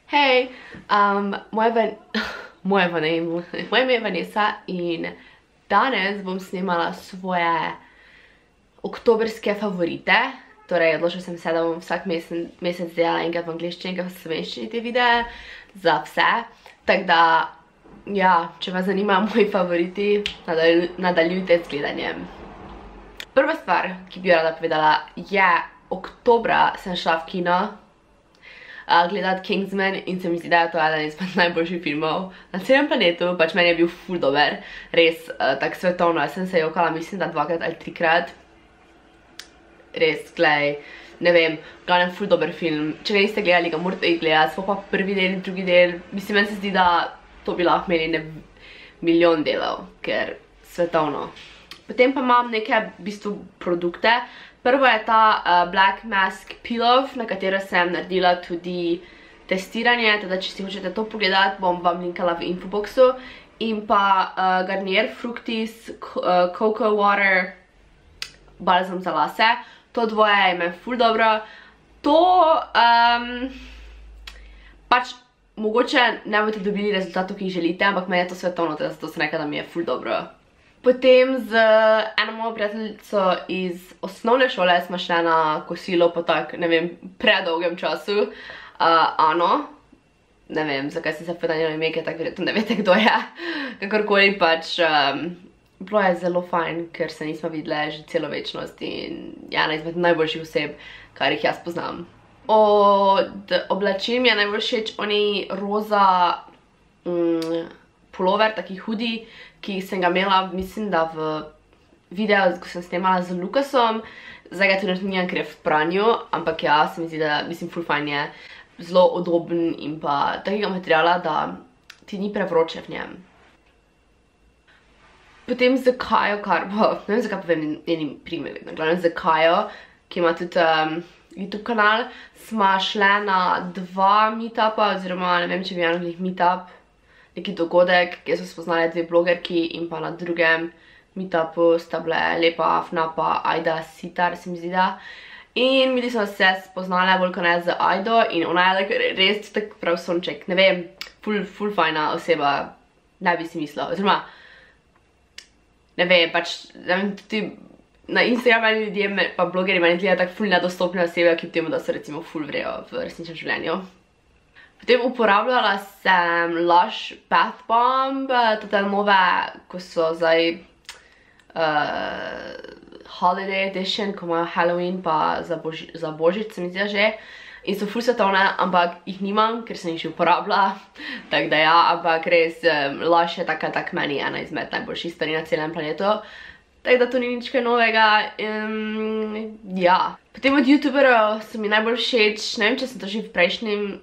Hej, moje ime je Vanesa in danes bom snemala svoje oktoberske favorite. Torej, odločila sem se, da bom vsak mesec delala enkrat v angliščini, enkrat v slovenščini te videe za vse. Tako da, ja, če vas zanimajo moji favoriti, nadaljujte z gledanjem. Prva stvar, ki bi rada povedala, je oktobra sem šla v kino gledat Kingsman in se mi zdi, da je to eden izmed najboljših filmov na celem planetu, pač meni je bil ful dober, res tak svetovno, jaz sem se jokala, mislim, da 2-krat ali 3-krat. Res, glej, ne vem, glavnem ful dober film, če ga niste gledali, ga morate iti gledati, smo pa prvi del in drugi del, mislim, meni se zdi, da to bi lahko imeli milijon delov, ker svetovno. Potem pa imam neke, v bistvu, produkte. Prvo je ta Black Mask Peel-Off, na katero sem naredila tudi testiranje, teda če si hočete to pogledati, bom vam linkala v infoboxu. In pa Garnier Fructis Cocoa Water balzam za lase. To dvoje je ime ful dobro. To pač mogoče ne boste dobili rezultatov, ki jih želite, ampak meni je to svetovno, teda zato sem rekla, da mi je ful dobro. Potem z eno mojo prijateljico iz osnovne šole smo šli na kosilo po tak, ne vem, predolgem času. Ano, ne vem, zakaj sem se povedala ime, ker tako verjetno ne vete, kdo je. Kakorkoli pač, bilo je zelo fajn, ker se nismo videli že celo večnost in je ena izmed najboljših oseb, kar jih jaz poznam. Od oblačil mi je najbolj všeč oni roza pulover, taki hudi, ki sem ga imela, mislim, da v videu, ko sem snemala z Lukasom. Zdaj ga tudi nimam, ker je v pranju, ampak ja, se mi zdi, da, mislim, ful fajn je, zelo udoben in pa takega materiala, da ti ni prevroče v njem. Potem z Kajo Karbo, ne vem, zakaj povem njenim primer, glavnem z Kajo, ki ima tudi YouTube kanal, sva šle na 2 meetupa, oziroma ne vem, če bi eno meetup, neki dogodek, kjer so spoznali 2 blogerki in pa na drugem meetupu sta bile Lepa, Fnapa, Ajda, Sitar, se mi zdi da. In mi smo se spoznali bolj kot ne z Ajdo in ona je res tak prav sonček, ne vem, ful fajna oseba, ne bi si mislila, oziroma, ne vem, pač, ne vem, tudi na Instagramu ljudje pa blogeri meni gleda tak ful nedostopne osebe, kljub temu, da so recimo ful vrejo v resničnem življenju. Potem uporabljala sem Lush Bath Bomb, te nove, ko so zdaj Holiday Edition, ko imajo Halloween pa za Božič, se mi zdi že. In so ful svetovne, ampak jih nimam, ker sem jih že uporabila. Tako da ja, ampak res Lush je tak meni ena izmed najboljših stvari na celem planetu. Tako da to ni nič kaj novega. Ja. Potem od youtuberov so mi najbolj všeč, ne vem, če sem to že v prejšnjem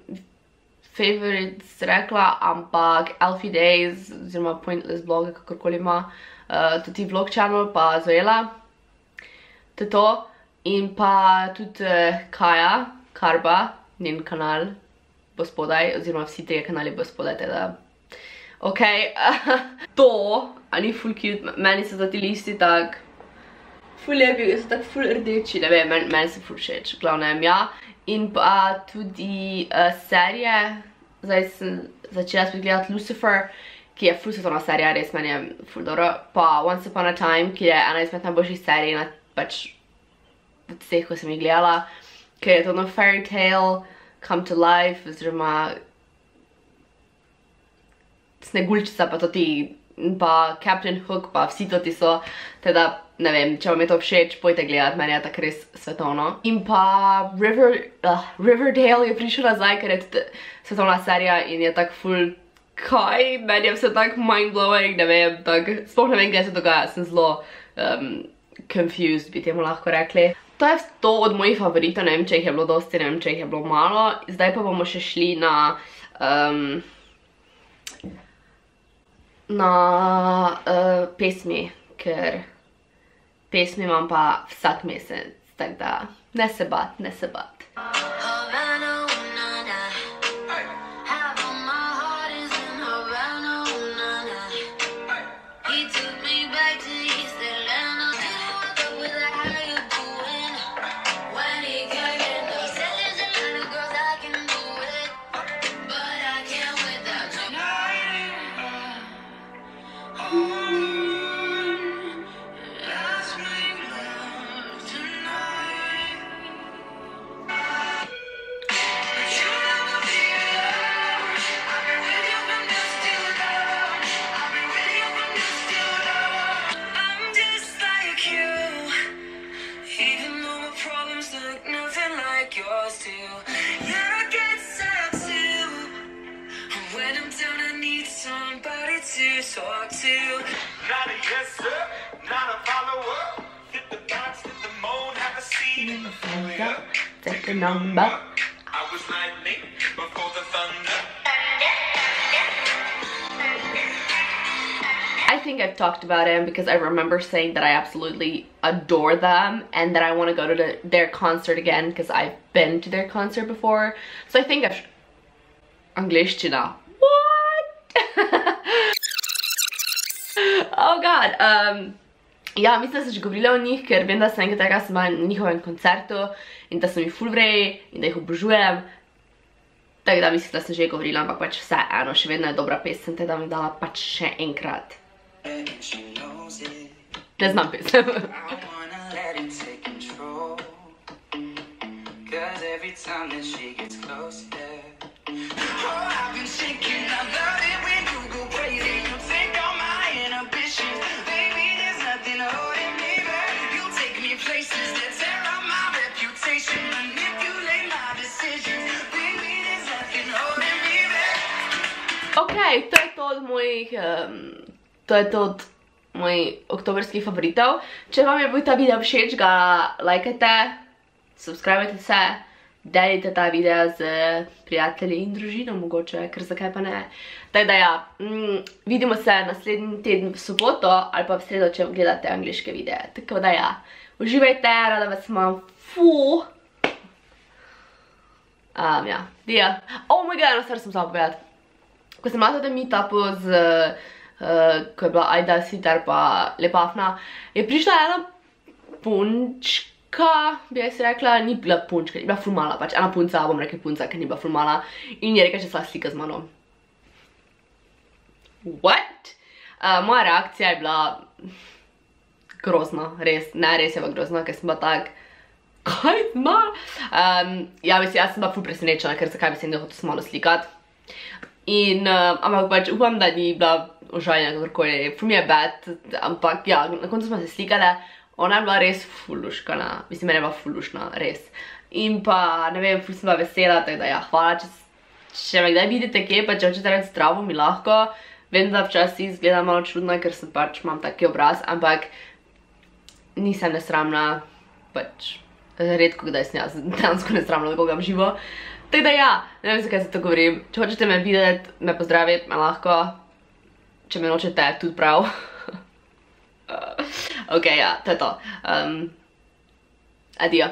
favorites rekla, ampak Alfie Days, oziroma Pointless Blog, kakorkoli ima, tudi vlog channel, pa Zoela, to je to, in pa tudi Kaja Karba, njen kanal bo spodaj, oziroma vsi 3 kanali bo spodaj, teda, ok, to, a ni ful cute, meni so ti listi tak, ful lepi, so tak ful rdeči, ne vem, meni se ful všeč, glavnem, ja. In pa tudi serije, zdaj sem začela spet gledati Lucifer, ki je ful svetovna serija, res meni je ful dobro, pa Once Upon a Time, ki je ena izmed najboljših serij, pač od vseh, ko sem jih gledala, ker je to no fairy tale, come to life, oziroma Sneguljčica, pa to ti, pa Captain Hook, pa vsi to ti so, teda, ne vem, če vam je to všeč, pojte gledati, meni je tako res svetovno. In pa Riverdale je prišel nazaj, ker je tudi svetovna serija in je tak ful, kaj, meni je vse tak mind-blowing, ne vem, tak, sploh ne vem, kaj se dogaja, sem zelo confused, bi temu lahko rekli. To je to od mojih favoritov, ne vem, če jih je bilo dosti, ne vem, če jih je bilo malo. Zdaj pa bomo še šli na pesmi, ker pesmi imam pa vsak mesec, tako da ne se bat, ne se bat. Take a number. I think I've talked about him because I remember saying that I absolutely adore them and that I want to go to their concert again because I've been to their concert before. So I think I've... Angliščina. What? Oh god. Ja, mislim, da sem že govorila o njih, ker vem, da sem enkrat tega sem bila na njihovem koncertu in da so mi ful vrej in da jih obožujem. Tako da mislim, da sem že govorila, ampak pač vse eno, še vedno je dobra pesem, teda mi dala pač še enkrat. Ne znam pesem. Okej, to je to od mojih, mojih oktoberskih favoritov. Če vam je bil ta video všeč, ga lajkajte, subscribajte se, delite ta video z prijatelji in družino mogoče, ker zakaj pa ne. Tako da ja, vidimo se naslednji teden v soboto ali pa v sredo, če gledate angliške videe. Tako da ja, uživajte, rada vas imam, ja, dio. Oh my god, eno stvar sem samo povedati. Ko sem bila tudi meetupu ko je bila Ajda sitar pa Lepafna, je prišla ena punčka, bi jaz rekla, ni bila punčka, ni bila ful mala, pač ena punca, bom rekla punca, ker ni bila ful mala, in je rekla, če se slika z mano. What? Moja reakcija je bila grozna, res, ne res je bila grozna, ker sem bila tak, kaj ima? Ja, mislim, jaz sem bila ful presenečena, ker zakaj bi se nekaj hotel s mano slikati. In, ampak pač upam, da ni bila užaljena kakorkoli, ful mi je bad, ampak ja, na koncu smo se slikale, ona je bila res fuluškana, mislim, mene je bila fulušna, res. In pa, ne vem, ful sem bila vesela, tako da ja, hvala, če me kdaj vidite kje, pa če hočete reči zdravo, mi lahko, vem, da včasih izgleda malo čudno, ker sem pač, imam taki obraz, ampak nisem nesramna, pač, redko kdaj sem jaz dejansko nesramna, da koga v živo. Tako da ja, ne vem, zakaj se to govorim. Če hočete me videti, me pozdraviti, me lahko. Če me nočete, tudi prav. Ok, ja, to je to. Adijo.